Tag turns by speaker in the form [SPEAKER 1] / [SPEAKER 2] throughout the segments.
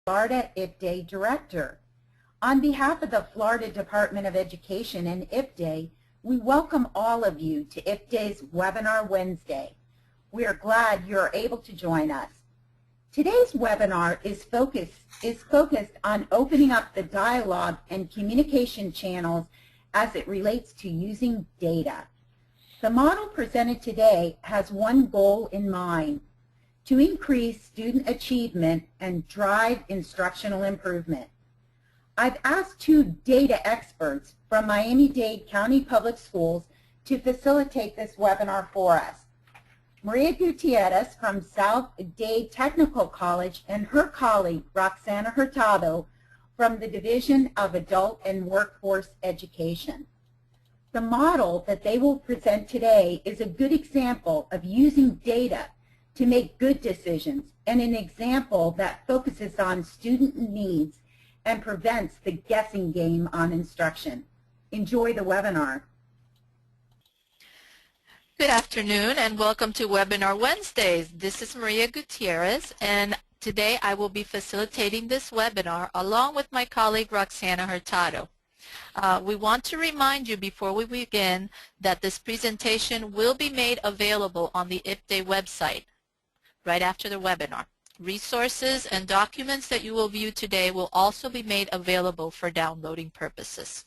[SPEAKER 1] Florida IPDAY Director. On behalf of the Florida Department of Education and IPDAY, we welcome all of you to IPDAY's Webinar Wednesday. We are glad you are able to join us. Today's webinar is focused on opening up the dialogue and communication channels as it relates to using data. The model presented today has one goal in mind: to increase student achievement and drive instructional improvement. I've asked two data experts from Miami-Dade County Public Schools to facilitate this webinar for us. Maria Gutierrez from South Dade Technical College and her colleague Roxana Hurtado from the Division of Adult and Workforce Education. The model that they will present today is a good example of using data to make good decisions and an example that focuses on student needs and prevents the guessing game on instruction. Enjoy the webinar.
[SPEAKER 2] Good afternoon and welcome to Webinar Wednesdays. This is Maria Gutierrez, and today I will be facilitating this webinar along with my colleague Roxana Hurtado. We want to remind you before we begin that this presentation will be made available on the IPDAY website right after the webinar. Resources and documents that you will view today will also be made available for downloading purposes.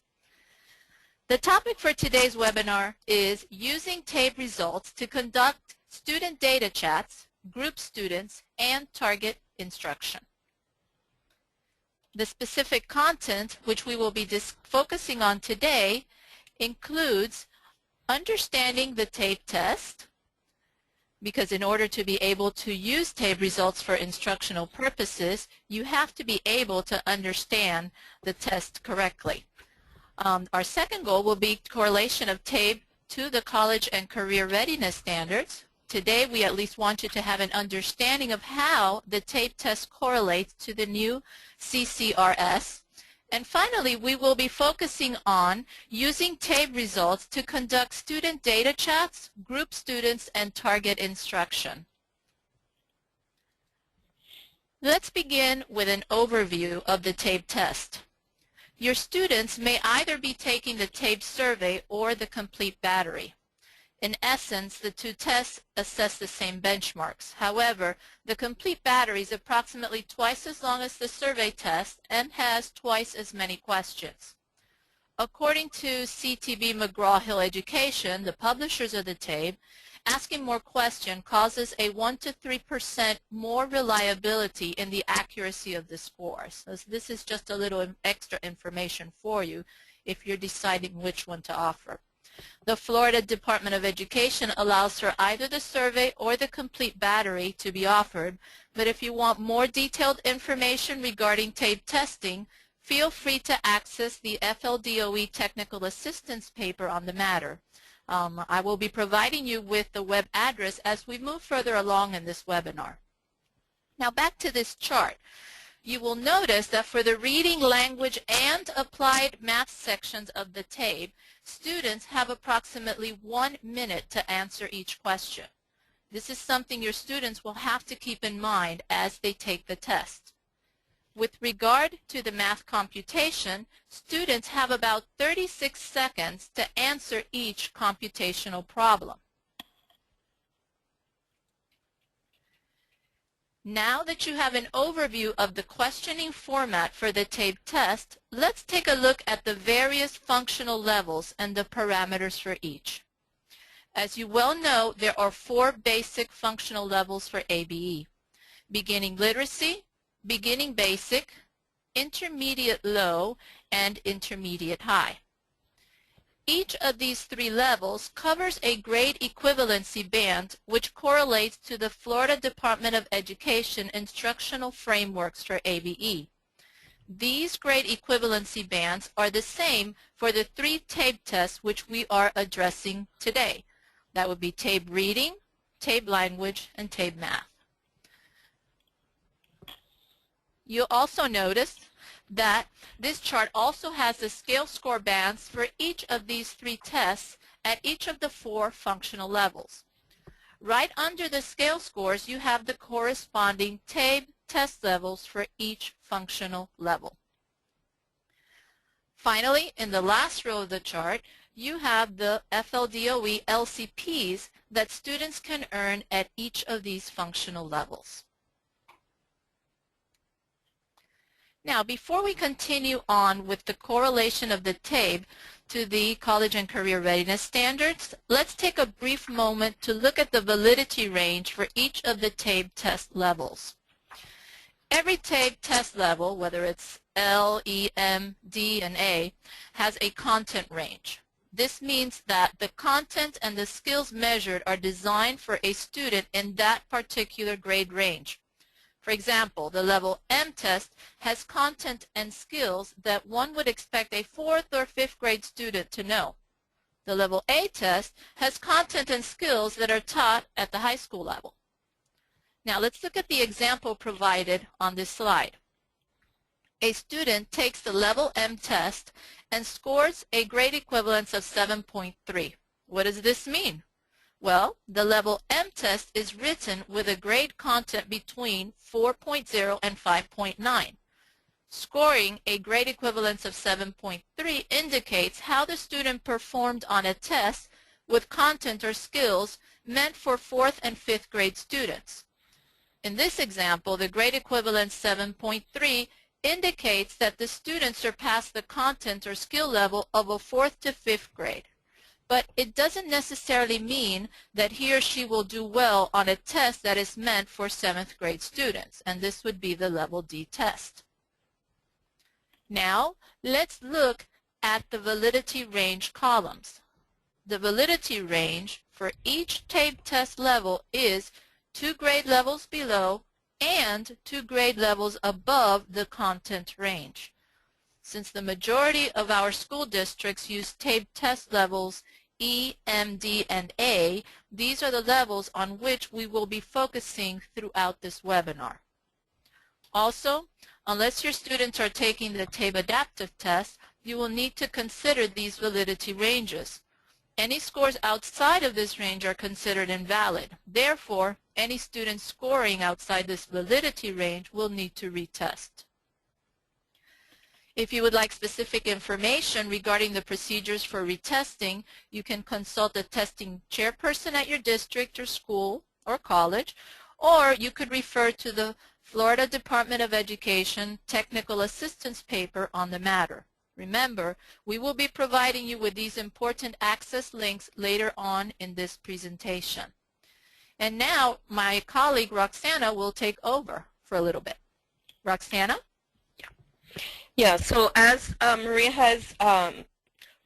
[SPEAKER 2] The topic for today's webinar is using Tabe results to conduct student data chats, group students, and target instruction. The specific content which we will be focusing on today includes understanding the Tabe test, because in order to be able to use Tabe results for instructional purposes, you have to be able to understand the test correctly. Our second goal will be correlation of Tabe to the college and career readiness standards. Today we at least want you to have an understanding of how the Tabe test correlates to the new CCRS. And finally, we will be focusing on using Tabe results to conduct student data chats, group students, and target instruction. Let's begin with an overview of the Tabe test. Your students may either be taking the Tabe survey or the complete battery. In essence, the two tests assess the same benchmarks. However, the complete battery is approximately twice as long as the survey test and has twice as many questions. According to CTB McGraw-Hill Education, the publishers of the Tabe, asking more questions causes a 1 to 3% more reliability in the accuracy of the scores. So this is just a little extra information for you if you're deciding which one to offer. The Florida Department of Education allows for either the survey or the complete battery to be offered, but if you want more detailed information regarding Tabe testing, feel free to access the FLDOE Technical Assistance paper on the matter. I will be providing you with the web address as we move further along in this webinar. Now back to this chart. You will notice that for the reading, language, and applied math sections of the Tabe, students have approximately 1 minute to answer each question. This is something your students will have to keep in mind as they take the test. With regard to the math computation, students have about 36 seconds to answer each computational problem. Now that you have an overview of the questioning format for the Tabe test, let's take a look at the various functional levels and the parameters for each. As you well know, there are 4 basic functional levels for ABE: beginning literacy, beginning basic, intermediate low, and intermediate high. Each of these 3 levels covers a grade equivalency band which correlates to the Florida Department of Education instructional frameworks for ABE. These grade equivalency bands are the same for the 3 Tabe tests which we are addressing today. That would be Tabe reading, Tabe language, and Tabe math. You'll also notice that this chart also has the scale score bands for each of these 3 tests at each of the 4 functional levels. Right under the scale scores, you have the corresponding Tabe test levels for each functional level. Finally, in the last row of the chart, you have the FLDOE LCPs that students can earn at each of these functional levels. Now, before we continue on with the correlation of the Tabe to the College and Career Readiness Standards, let's take a brief moment to look at the validity range for each of the Tabe test levels. Every Tabe test level, whether it's L, E, M, D, and A, has a content range. This means that the content and the skills measured are designed for a student in that particular grade range. For example, the level M test has content and skills that one would expect a 4th or 5th grade student to know. The level A test has content and skills that are taught at the high school level. Now let's look at the example provided on this slide. A student takes the level M test and scores a grade equivalence of 7.3. What does this mean? Well, the level M test is written with a grade content between 4.0 and 5.9. Scoring a grade equivalence of 7.3 indicates how the student performed on a test with content or skills meant for 4th and 5th grade students. In this example, the grade equivalence 7.3 indicates that the student surpassed the content or skill level of a 4th to 5th grade. But it doesn't necessarily mean that he or she will do well on a test that is meant for 7th grade students, and this would be the level D test. Now, let's look at the validity range columns. The validity range for each Tabe test level is 2 grade levels below and 2 grade levels above the content range. Since the majority of our school districts use Tabe test levels E, M, D, and A, these are the levels on which we will be focusing throughout this webinar. Also, unless your students are taking the Tabe adaptive test, you will need to consider these validity ranges. Any scores outside of this range are considered invalid. Therefore, any student scoring outside this validity range will need to retest. If you would like specific information regarding the procedures for retesting, you can consult a testing chairperson at your district or school or college, or you could refer to the Florida Department of Education Technical Assistance paper on the matter. Remember, we will be providing you with these important access links later on in this presentation. And now my colleague Roxana will take over for a little bit. Roxana?
[SPEAKER 3] Yeah, so as Maria has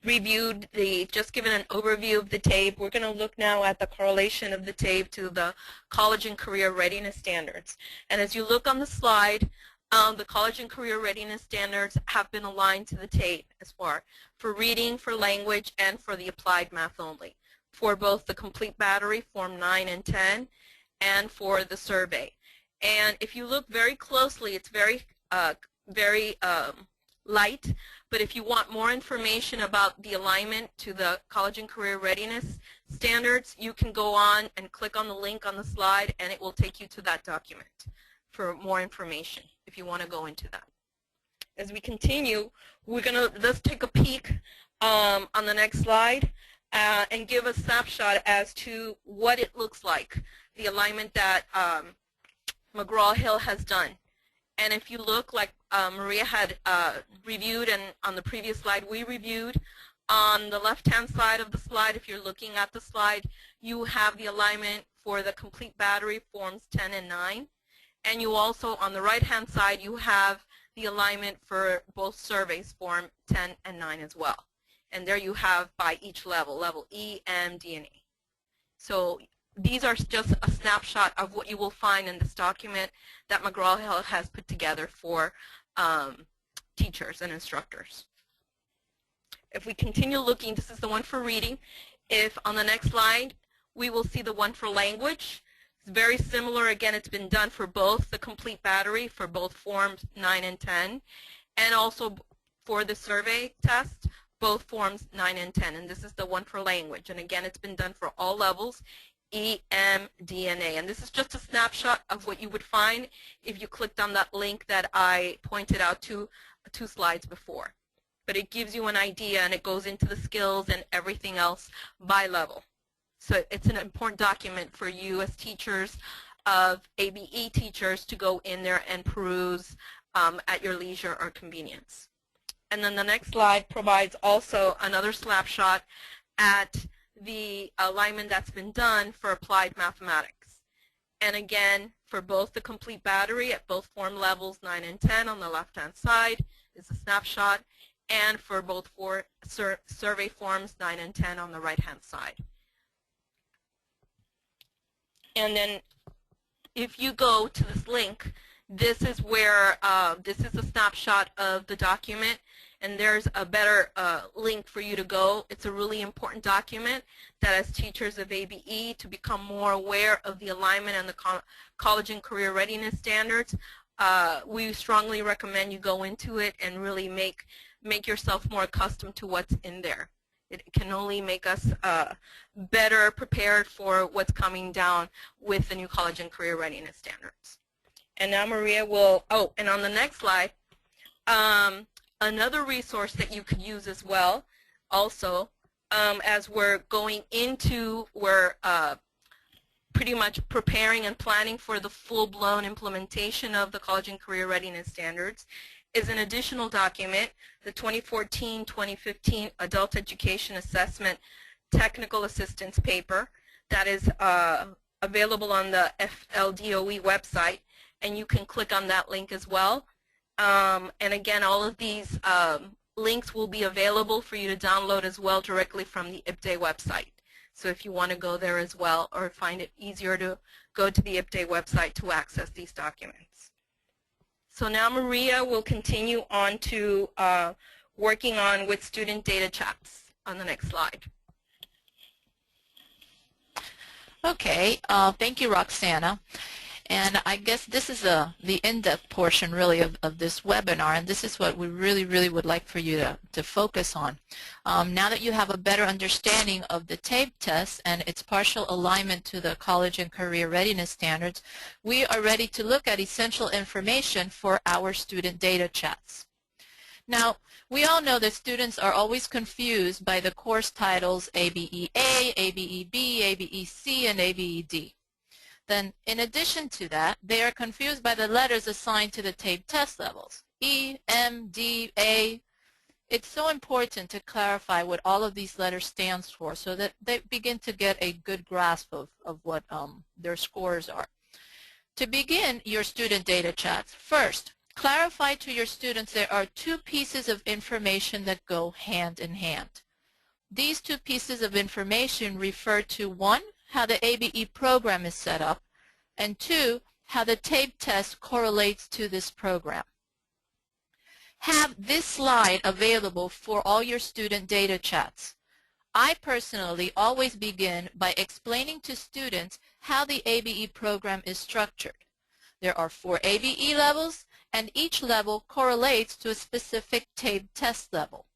[SPEAKER 3] reviewed just given an overview of the Tabe, we're going to look now at the correlation of the Tabe to the College and Career Readiness Standards. And as you look on the slide, the College and Career Readiness Standards have been aligned to the Tabe as far for reading, for language, and for the applied math only, for both the complete battery, Form 9 and 10, and for the survey. And if you look very closely, it's very light, but if you want more information about the alignment to the College and Career Readiness Standards, you can go on and click on the link on the slide and it will take you to that document for more information if you want to go into that. As we continue, let's take a peek on the next slide and give a snapshot as to what it looks like, the alignment that McGraw-Hill has done. And if you look, like Maria had reviewed, and on the previous slide we reviewed, on the left-hand side of the slide, if you're looking at the slide, you have the alignment for the complete battery, Forms 10 and 9. And you also, on the right-hand side, you have the alignment for both surveys, Form 10 and 9 as well. And there you have by each level, level E, M, D, and A. So these are just a snapshot of what you will find in this document that McGraw-Hill has put together for teachers and instructors. If we continue looking, this is the one for reading. If on the next slide, we will see the one for language. It's very similar. Again, it's been done for both the complete battery, for both Forms 9 and 10, and also for the survey test, both Forms 9 and 10. And this is the one for language. And again, it's been done for all levels, EMDNA. And this is just a snapshot of what you would find if you clicked on that link that I pointed out two slides before. But it gives you an idea, and it goes into the skills and everything else by level. So it's an important document for you as teachers of ABE teachers to go in there and peruse at your leisure or convenience. And then the next slide provides also another snapshot at the alignment that's been done for applied mathematics. And again, for both the complete battery at both form levels 9 and 10 on the left-hand side is a snapshot, and for both survey forms 9 and 10 on the right-hand side. And then if you go to this link, this is where, this is a snapshot of the document, and there's a better link for you to go. It's a really important document that as teachers of ABE to become more aware of the alignment and the college and career readiness standards, we strongly recommend you go into it and really make yourself more accustomed to what's in there. It can only make us better prepared for what's coming down with the new college and career readiness standards. And now Maria will, oh, and on the next slide, another resource that you could use as well, also, as we're going into, we're pretty much preparing and planning for the full-blown implementation of the college and career readiness standards, is an additional document, the 2014-2015 Adult Education Assessment Technical Assistance Paper that is available on the FLDOE website, and you can click on that link as well. And again, all of these links will be available for you to download as well directly from the IPDE website. So if you want to go there as well, or find it easier to go to the IPDE website to access these documents. So now Maria will continue on to working on with student data chats on the next slide.
[SPEAKER 2] Okay, thank you, Roxana. And I guess this is the in-depth portion really of this webinar, and this is what we really would like for you to focus on. Now that you have a better understanding of the Tabe test and its partial alignment to the college and career readiness standards, we are ready to look at essential information for our student data chats. Now, we all know that students are always confused by the course titles ABEA, ABEB, ABEC, and ABED. Then, in addition to that, they are confused by the letters assigned to the Tabe test levels, E, M, D, A. It's so important to clarify what all of these letters stands for so that they begin to get a good grasp of what their scores are. To begin your student data chats, first, clarify to your students there are two pieces of information that go hand in hand. These two pieces of information refer to, one, how the ABE program is set up, and two, how the Tabe test correlates to this program. Have this slide available for all your student data chats. I personally always begin by explaining to students how the ABE program is structured. There are 4 ABE levels, and each level correlates to a specific Tabe test level.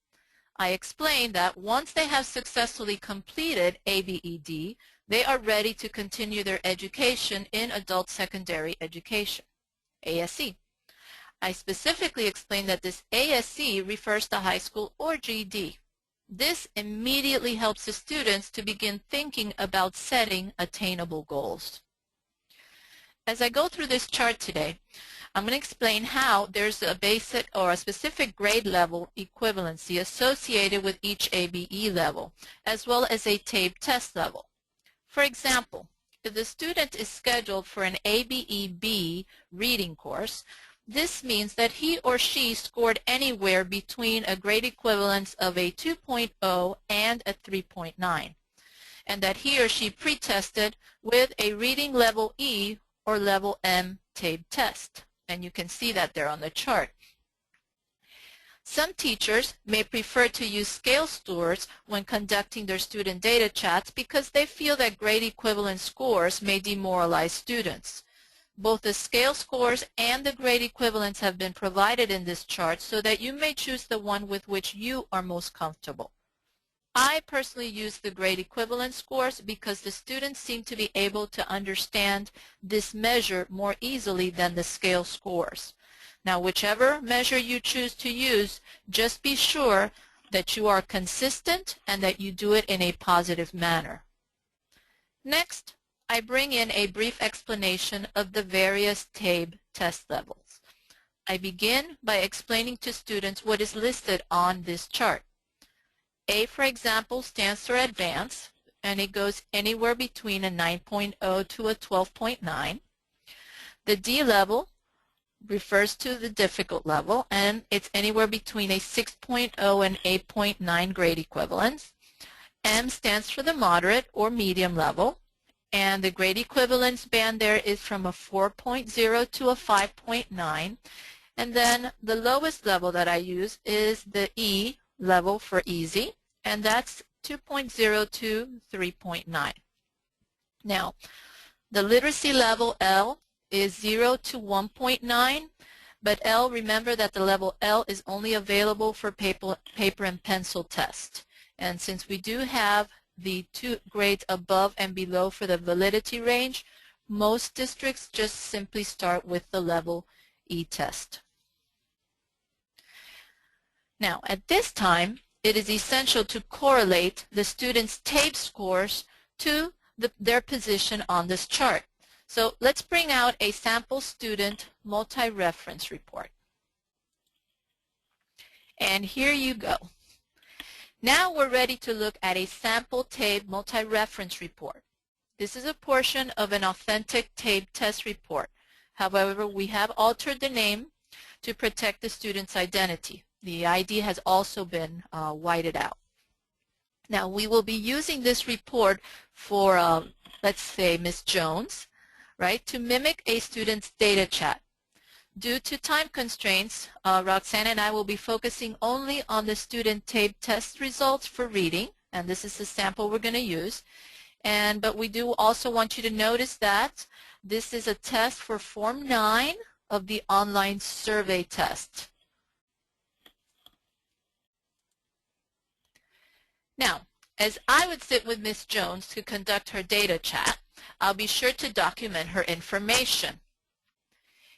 [SPEAKER 2] I explain that once they have successfully completed ABED, they are ready to continue their education in adult secondary education, ASE. I specifically explain that this ASE refers to high school or GED. This immediately helps the students to begin thinking about setting attainable goals. As I go through this chart today, I'm going to explain how there's a basic or a specific grade level equivalency associated with each ABE level, as well as a Tabe test level. For example, if the student is scheduled for an ABEB reading course, this means that he or she scored anywhere between a grade equivalence of a 2.0 and a 3.9, and that he or she pre-tested with a reading level E or level M Tabe test. And you can see that there on the chart. Some teachers may prefer to use scale scores when conducting their student data chats because they feel that grade equivalent scores may demoralize students. Both the scale scores and the grade equivalents have been provided in this chart so that you may choose the one with which you are most comfortable. I personally use the grade equivalent scores because the students seem to be able to understand this measure more easily than the scale scores. Now, whichever measure you choose to use, just be sure that you are consistent and that you do it in a positive manner. Next, I bring in a brief explanation of the various Tabe test levels. I begin by explaining to students what is listed on this chart. A, for example, stands for advanced, and it goes anywhere between a 9.0 to a 12.9. The D level refers to the difficult level, and it's anywhere between a 6.0 and 8.9 grade equivalence. M stands for the moderate or medium level, and the grade equivalence band there is from a 4.0 to a 5.9. And then the lowest level that I use is the E level for easy, and that's 2.0 to 3.9. Now, the literacy level L is 0 to 1.9, but L, remember that the level L is only available for paper and pencil test. And since we do have the 2 grades above and below for the validity range, most districts just simply start with the level E test. Now, at this time, it is essential to correlate the students' Tabe scores to their position on this chart. So let's bring out a sample student multi-reference report. And here you go. Now we're ready to look at a sample Tabe multi-reference report. This is a portion of an authentic Tabe test report. However, we have altered the name to protect the student's identity. The ID has also been whited out. Now, we will be using this report for, let's say, Ms. Jones, right, to mimic a student's data chat. Due to time constraints, Roxanne and I will be focusing only on the student Tabe test results for reading, and this is the sample we're going to use. But we do also want you to notice that this is a test for Form 9 of the online survey test. Now, as I would sit with Ms. Jones to conduct her data chat, I'll be sure to document her information.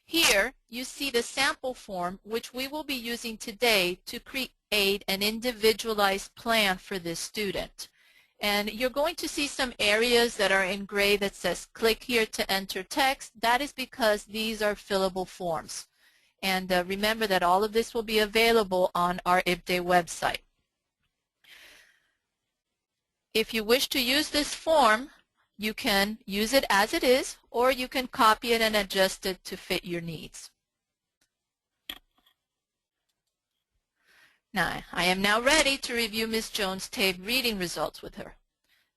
[SPEAKER 2] Here, you see the sample form which we will be using today to create an individualized plan for this student. And you're going to see some areas that are in gray that says click here to enter text. That is because these are fillable forms. And remember that all of this will be available on our IPDAY website. If you wish to use this form, you can use it as it is, or you can copy it and adjust it to fit your needs. Now, I am now ready to review Ms. Jones' Tabe reading results with her.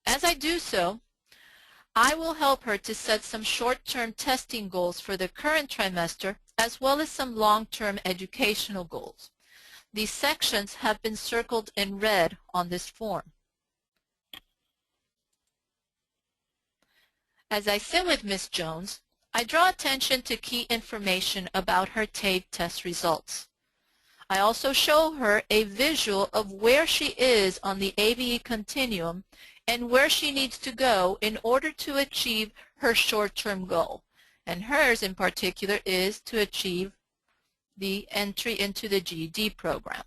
[SPEAKER 2] As I do so, I will help her to set some short-term testing goals for the current trimester, as well as some long-term educational goals. These sections have been circled in red on this form. As I sit with Ms. Jones, I draw attention to key information about her Tabe test results. I also show her a visual of where she is on the ABE continuum and where she needs to go in order to achieve her short-term goal. And hers in particular is to achieve the entry into the GED program.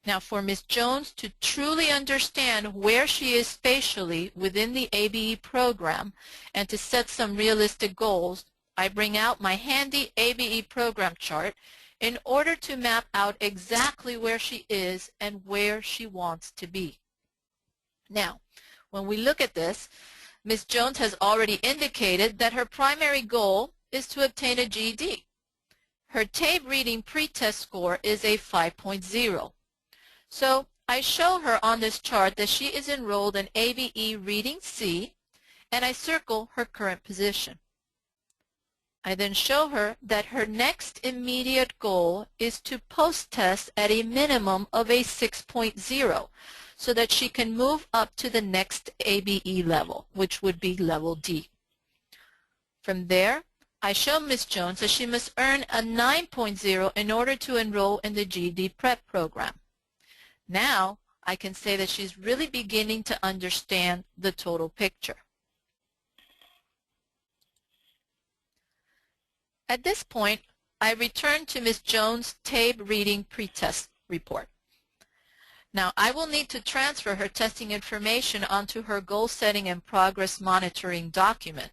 [SPEAKER 2] Now, for Ms. Jones to truly understand where she is spatially within the ABE program and to set some realistic goals, I bring out my handy ABE program chart in order to map out exactly where she is and where she wants to be. Now, when we look at this, Ms. Jones has already indicated that her primary goal is to obtain a GED. Her Tabe reading pre-test score is a 5.0. So I show her on this chart that she is enrolled in ABE Reading C, and I circle her current position. I then show her that her next immediate goal is to post-test at a minimum of a 6.0 so that she can move up to the next ABE level, which would be level D. From there, I show Ms. Jones that she must earn a 9.0 in order to enroll in the GED prep program. Now, I can say that she's really beginning to understand the total picture. At this point, I return to Ms. Jones' Tabe reading pretest report. Now, I will need to transfer her testing information onto her goal setting and progress monitoring document.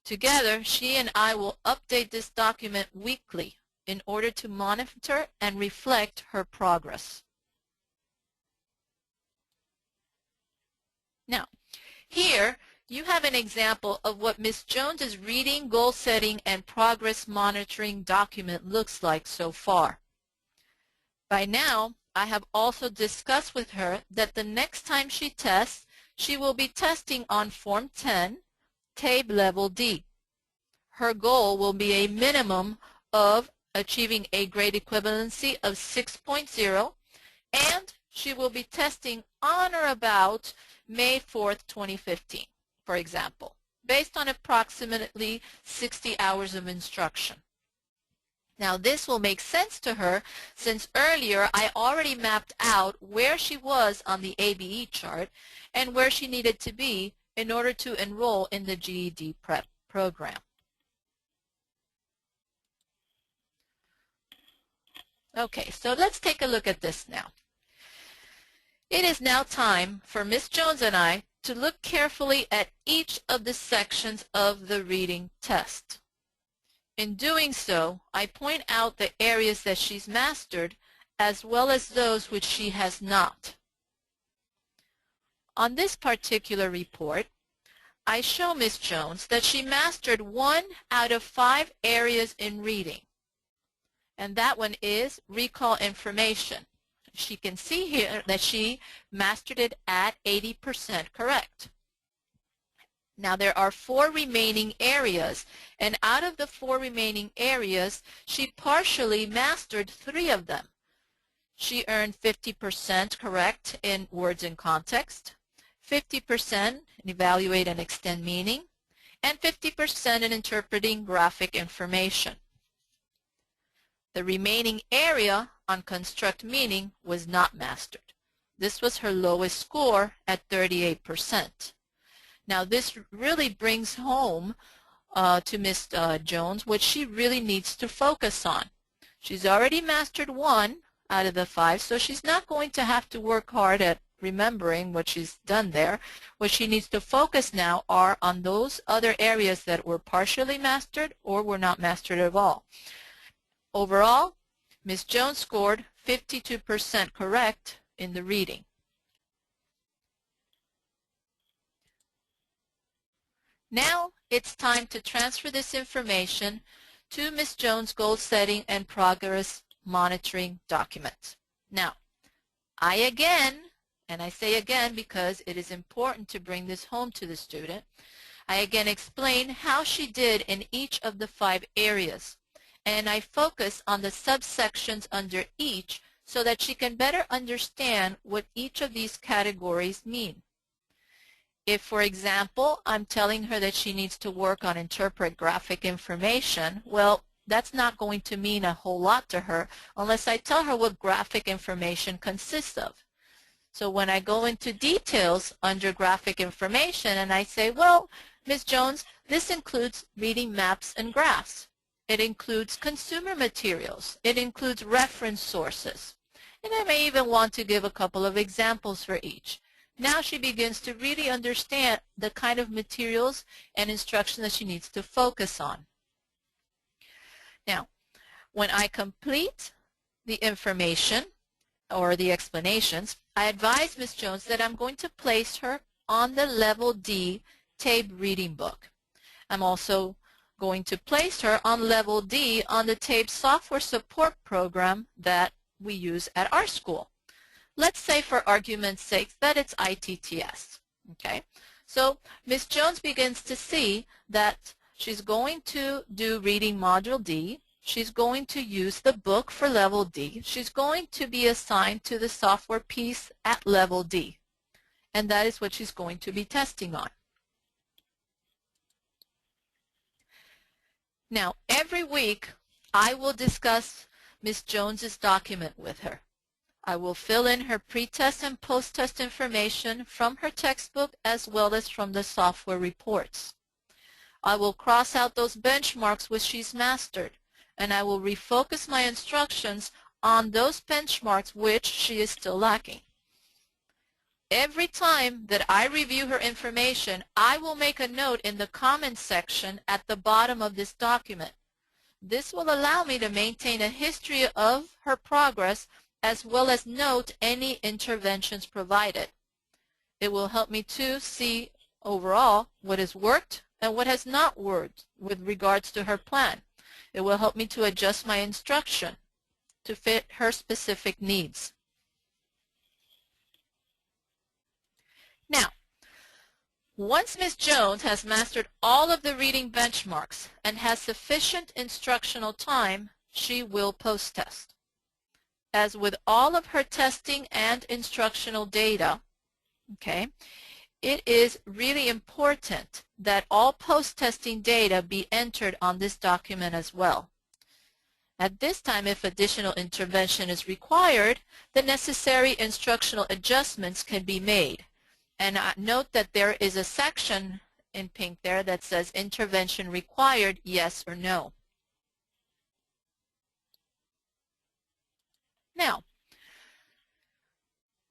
[SPEAKER 2] Together, she and I will update this document weekly in order to monitor and reflect her progress. Now, here you have an example of what Ms. Jones's reading, goal setting, and progress monitoring document looks like so far. By now, I have also discussed with her that the next time she tests, she will be testing on Form 10, Tabe Level D. Her goal will be a minimum of achieving a grade equivalency of 6.0, and she will be testing on or about May 4th, 2015, for example, based on approximately 60 hours of instruction. Now, this will make sense to her since earlier I already mapped out where she was on the ABE chart and where she needed to be in order to enroll in the GED prep program. Okay, so let's take a look at this now. It is now time for Ms. Jones and I to look carefully at each of the sections of the reading test. In doing so, I point out the areas that she's mastered as well as those which she has not. On this particular report, I show Ms. Jones that she mastered 1 out of 5 areas in reading, and that one is recall information. She can see here that she mastered it at 80% correct. Now there are 4 remaining areas, and out of the 4 remaining areas, she partially mastered 3 of them. She earned 50% correct in words and context, 50% in evaluate and extend meaning, and 50% in interpreting graphic information. The remaining area on construct meaning was not mastered. This was her lowest score at 38%. Now this really brings home to Ms. Jones what she really needs to focus on. She's already mastered 1 out of the 5, so she's not going to have to work hard at remembering what she's done there. What she needs to focus now are on those other areas that were partially mastered or were not mastered at all. Overall, Ms. Jones scored 52% correct in the reading. Now it's time to transfer this information to Ms. Jones' goal setting and progress monitoring document. Now, I again, and I say again because it is important to bring this home to the student, I again explain how she did in each of the 5 areas, and I focus on the subsections under each so that she can better understand what each of these categories mean. If, for example, I'm telling her that she needs to work on interpret graphic information, well, that's not going to mean a whole lot to her unless I tell her what graphic information consists of. So when I go into details under graphic information and I say, well, Ms. Jones, this includes reading maps and graphs. It includes consumer materials. It includes reference sources. And I may even want to give a couple of examples for each. Now she begins to really understand the kind of materials and instruction that she needs to focus on. Now, when I complete the information or the explanations, I advise Ms. Jones that I'm going to place her on the Level D Tabe reading book. I'm also going to place her on Level D on the Tabe software support program that we use at our school. Let's say for argument's sake that it's ITTS. Okay, so Ms. Jones begins to see that she's going to do reading module D. She's going to use the book for level D. She's going to be assigned to the software piece at level D. And that is what she's going to be testing on. Now, every week I will discuss Ms. Jones's document with her. I will fill in her pre-test and post-test information from her textbook as well as from the software reports. I will cross out those benchmarks which she's mastered, and I will refocus my instructions on those benchmarks which she is still lacking. Every time that I review her information, I will make a note in the comments section at the bottom of this document. This will allow me to maintain a history of her progress as well as note any interventions provided. It will help me to see overall what has worked and what has not worked with regards to her plan. It will help me to adjust my instruction to fit her specific needs. Now, once Ms. Jones has mastered all of the reading benchmarks and has sufficient instructional time, she will post-test. As with all of her testing and instructional data, okay, it is really important that all post-testing data be entered on this document as well. At this time, if additional intervention is required, the necessary instructional adjustments can be made. And note that there is a section in pink there that says intervention required, yes or no. Now,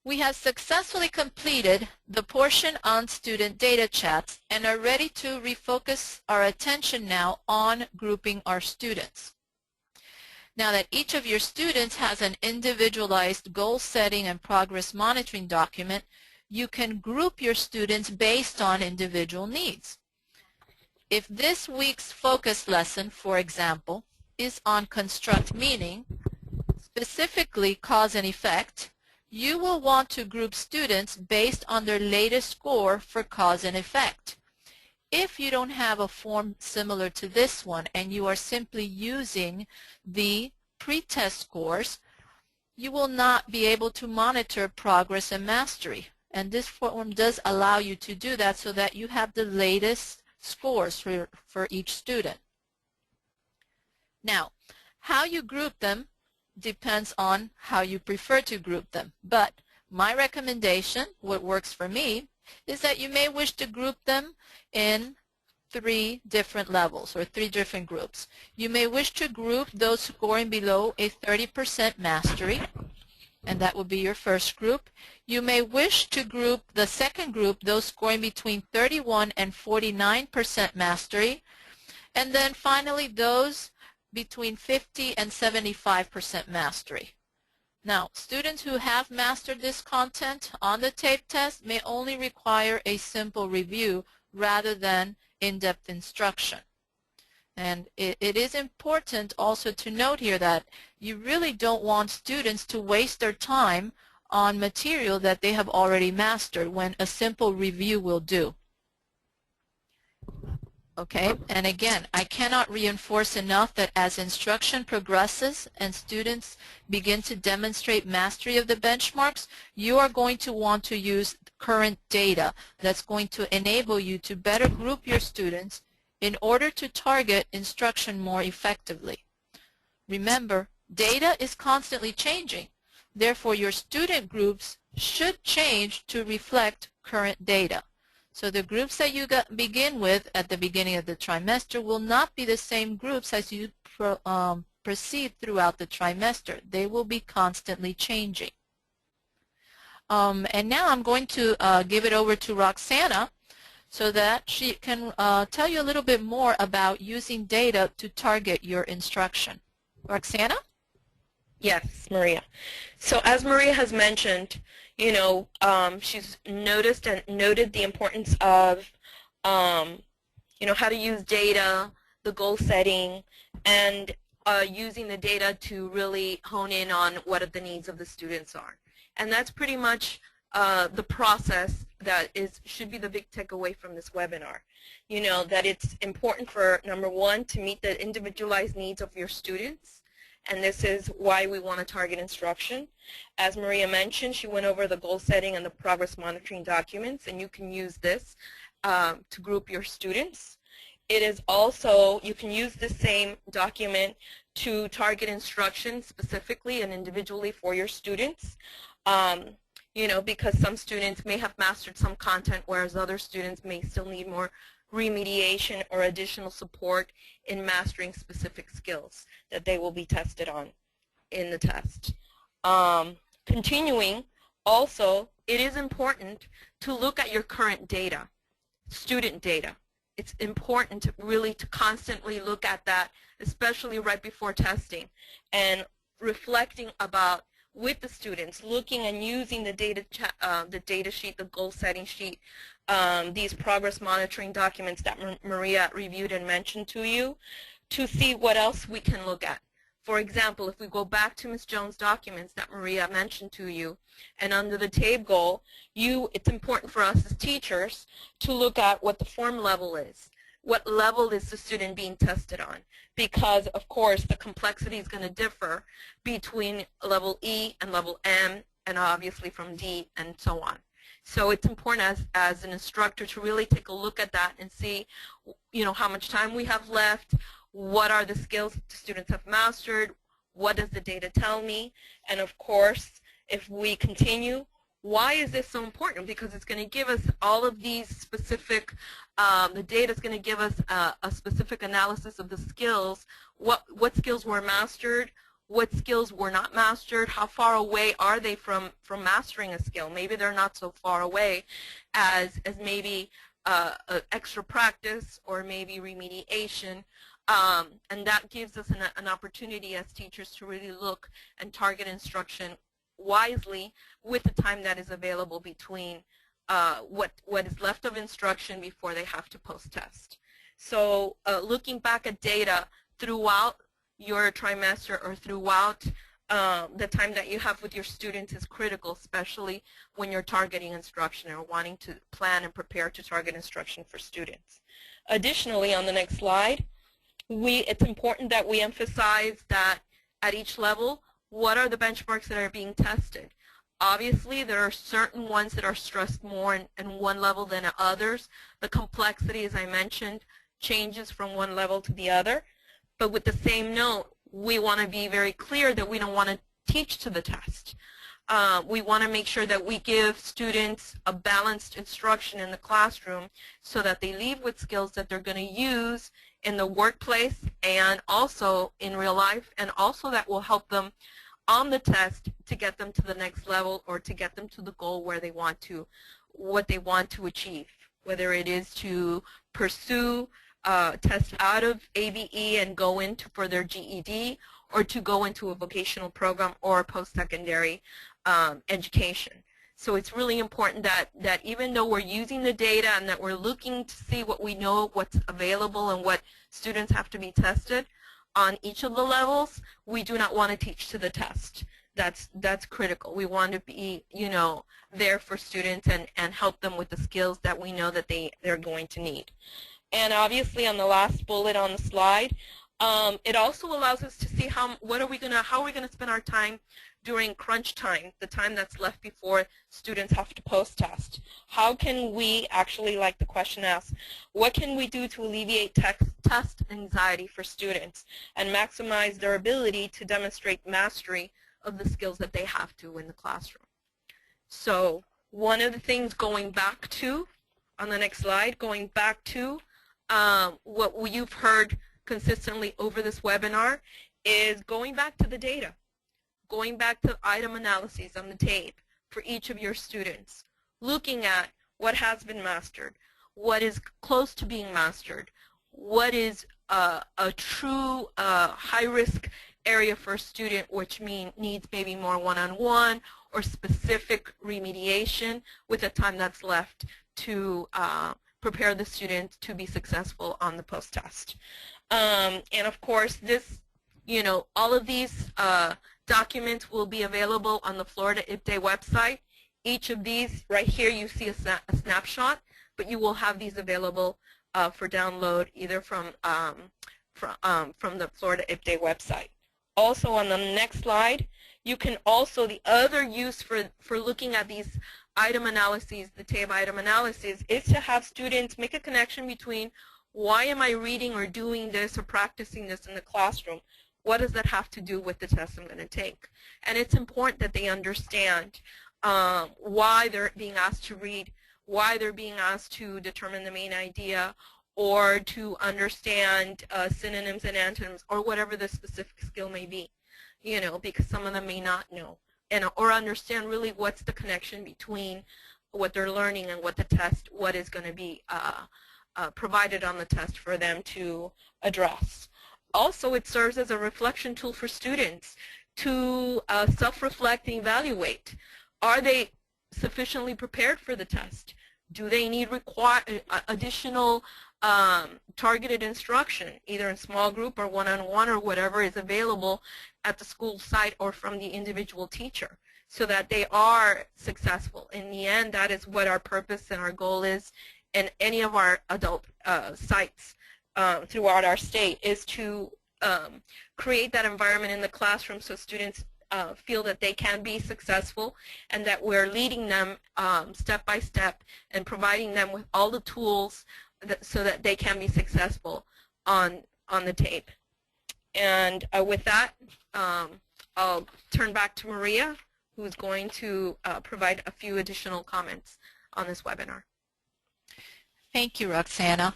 [SPEAKER 2] we have successfully completed the portion on student data chats and are ready to refocus our attention now on grouping our students. Now that each of your students has an individualized goal setting and progress monitoring document, you can group your students based on individual needs. If this week's focus lesson, for example, is on construct meaning, specifically cause and effect, you will want to group students based on their latest score for cause and effect. If you don't have a form similar to this one and you are simply using the pre-test scores, you will not be able to monitor progress and mastery. And this form does allow you to do that so that you have the latest scores for each student. Now, how you group them depends on how you prefer to group them. But my recommendation, what works for me, is that you may wish to group them in 3 different levels or 3 different groups. You may wish to group those scoring below a 30% mastery, and that will be your first group. You may wish to group the second group, those scoring between 31 and 49% mastery, and then finally those between 50 and 75% mastery. Now, students who have mastered this content on the Tabe test may only require a simple review rather than in-depth instruction. And it is important also to note here that you really don't want students to waste their time on material that they have already mastered when a simple review will do. Okay, and again, I cannot reinforce enough that as instruction progresses and students begin to demonstrate mastery of the benchmarks, you are going to want to use current data that's going to enable you to better group your students in order to target instruction more effectively. Remember, data is constantly changing. Therefore, your student groups should change to reflect current data. So the groups that you begin with at the beginning of the trimester will not be the same groups as you proceed throughout the trimester. They will be constantly changing. And now I'm going to give it over to Roxana so that she can tell you a little bit more about using data to target your instruction. Roxana?
[SPEAKER 3] Yes, Maria. So as Maria has mentioned, you know, she's noticed and noted the importance of, you know, how to use data, the goal setting, and using the data to really hone in on what the needs of the students are. And that's pretty much the process that should be the big takeaway from this webinar. You know, that it's important for, number one, to meet the individualized needs of your students. And this is why we want to target instruction. As Maria mentioned, she went over the goal setting and the progress monitoring documents, and you can use this to group your students. It is also, you can use the same document to target instruction specifically and individually for your students. You know, because some students may have mastered some content, whereas other students may still need more remediation or additional support in mastering specific skills that they will be tested on in the test. Continuing, also, it is important to look at your current data, student data. It's important to really to constantly look at that, especially right before testing, and reflecting about with the students, looking and using the data sheet, the goal setting sheet, these progress monitoring documents that Maria reviewed and mentioned to you, to see what else we can look at. For example, if we go back to Ms. Jones' documents that Maria mentioned to you, and under the Tabe goal, it's important for us as teachers to look at what the form level is. What level is the student being tested on? Because, of course, the complexity is going to differ between level E and level M, and obviously from D and so on. So it's important as an instructor to really take a look at that and see, you know, how much time we have left, what are the skills the students have mastered, what does the data tell me, and of course, if we continue, why is this so important? Because it's going to give us all of these specific, the data is going to give us a specific analysis of the skills, what skills were mastered, what skills were not mastered, how far away are they from mastering a skill. Maybe they're not so far away as maybe extra practice or maybe remediation. And that gives us an opportunity as teachers to really look and target instruction wisely with the time that is available between what is left of instruction before they have to post-test. So looking back at data throughout your trimester or throughout the time that you have with your students is critical, especially when you're targeting instruction or wanting to plan and prepare to target instruction for students. Additionally, on the next slide, it's important that we emphasize that at each level, what are the benchmarks that are being tested? Obviously, there are certain ones that are stressed more in one level than others. The complexity, as I mentioned, changes from one level to the other. But with the same note, we want to be very clear that we don't want to teach to the test. We want to make sure that we give students a balanced instruction in the classroom so that they leave with skills that they're going to use in the workplace and also in real life, and also that will help them on the test to get them to the next level or to get them to the goal where they want to, what they want to achieve, whether it is to pursue test out of ABE and go into for their GED, or to go into a vocational program or post-secondary education. So it's really important that even though we're using the data and that we're looking to see what we know, what's available and what students have to be tested on each of the levels, we do not want to teach to the test. That's critical. We want to be, you know, there for students and help them with the skills that we know that they're going to need. And obviously on the last bullet on the slide, it also allows us to see how are we going to spend our time during crunch time, the time that's left before students have to post-test. How can we actually, like the question asks, what can we do to alleviate test anxiety for students and maximize their ability to demonstrate mastery of the skills that they have to in the classroom? So one of the things going back to, on the next slide, going back to what you've heard consistently over this webinar is going back to the data. Going back to item analyses on the tape for each of your students, looking at what has been mastered, what is close to being mastered, what is a true high-risk area for a student, which needs maybe more one-on-one or specific remediation with the time that's left to prepare the student to be successful on the post-test. And of course, this, you know, all of these documents will be available on the Florida IPDAY website. Each of these, right here, you see a snapshot, but you will have these available for download either from the Florida IPDAY website. Also on the next slide, you can also, the other use for looking at these item analyses, the Tabe item analysis, is to have students make a connection between Why am I reading or doing this or practicing this in the classroom? What does that have to do with the test I'm going to take? And it's important that they understand why they're being asked to read, why they're being asked to determine the main idea, or to understand synonyms and antonyms, or whatever the specific skill may be, you know, because some of them may not know, and or understand really what's the connection between what they're learning and what the test, what is going to be provided on the test for them to address. Also, it serves as a reflection tool for students to self-reflect and evaluate. Are they sufficiently prepared for the test? Do they need additional targeted instruction, either in small group or one-on-one or whatever is available at the school site or from the individual teacher, so that they are successful? In the end, that is what our purpose and our goal is in any of our adult sites throughout our state, is to create that environment in the classroom so students feel that they can be successful, and that we're leading them step by step and providing them with all the tools so that they can be successful on the tape. And with that, I'll turn back to Maria, who's going to provide a few additional comments on this webinar.
[SPEAKER 2] Thank you, Roxana.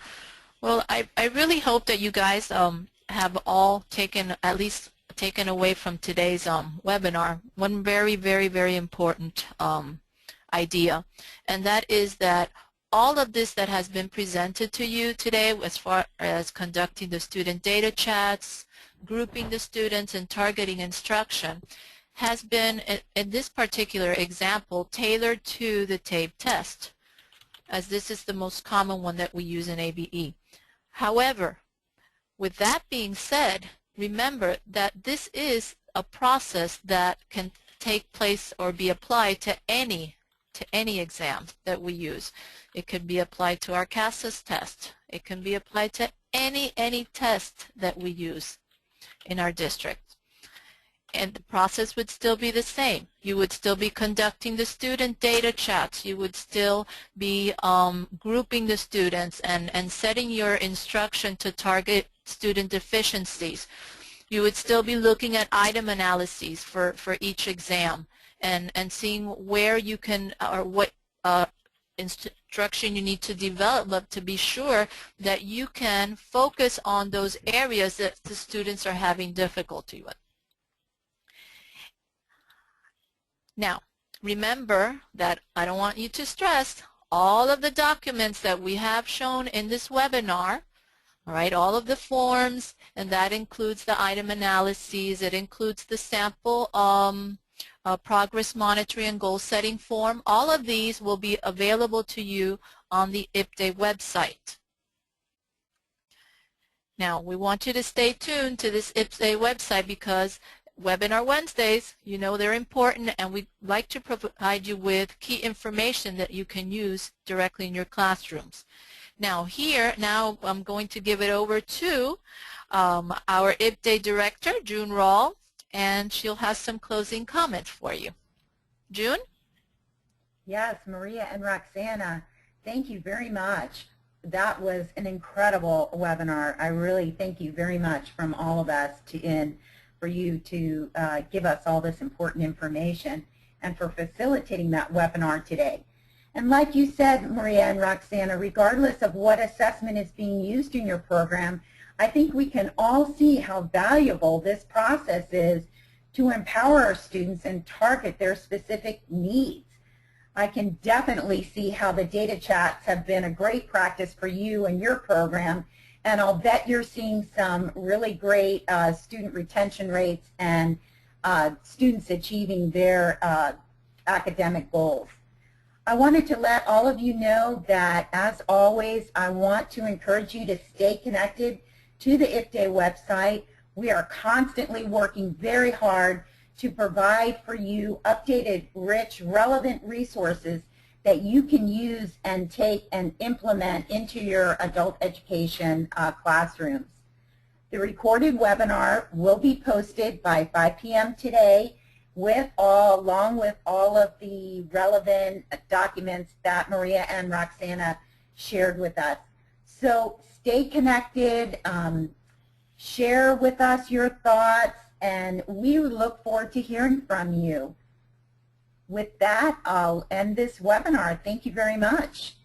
[SPEAKER 2] Well, I really hope that you guys have all taken, at least taken away from today's webinar, one very, very, very important idea, and that is that all of this that has been presented to you today, as far as conducting the student data chats, grouping the students, and targeting instruction, has been, in this particular example, tailored to the Tabe test, as this is the most common one that we use in ABE. However, with that being said, remember that this is a process that can take place or be applied to any exam that we use. It could be applied to our CASAS test. It can be applied to any test that we use in our district. And the process would still be the same. You would still be conducting the student data chats. You would still be grouping the students and setting your instruction to target student deficiencies. You would still be looking at item analyses for each exam and seeing where you can, or what instruction you need to develop to be sure that you can focus on those areas that the students are having difficulty with. Now, remember that I don't want you to stress all of the documents that we have shown in this webinar, all right, all of the forms, and that includes the item analyses, it includes the sample progress monitoring and goal setting form. All of these will be available to you on the IPDE website. Now, we want you to stay tuned to this IPDE website because Webinar Wednesdays, you know they're important, and we'd like to provide you with key information that you can use directly in your classrooms. Now I'm going to give it over to our IPDE director, June Rawl, and she'll have some closing comments for you. June?
[SPEAKER 1] Yes, Maria and Roxana, thank you very much. That was an incredible webinar. I really thank you very much from all of us for you to give us all this important information and for facilitating that webinar today. And like you said, Maria and Roxana, regardless of what assessment is being used in your program, I think we can all see how valuable this process is to empower our students and target their specific needs. I can definitely see how the data chats have been a great practice for you and your program, and I'll bet you're seeing some really great student retention rates and students achieving their academic goals. I wanted to let all of you know that, as always, I want to encourage you to stay connected to the IPDE website. We are constantly working very hard to provide for you updated, rich, relevant resources that you can use and take and implement into your adult education classrooms. The recorded webinar will be posted by 5 p.m. today along with all of the relevant documents that Maria and Roxana shared with us. So stay connected, share with us your thoughts, and we look forward to hearing from you. With that, I'll end this webinar. Thank you very much.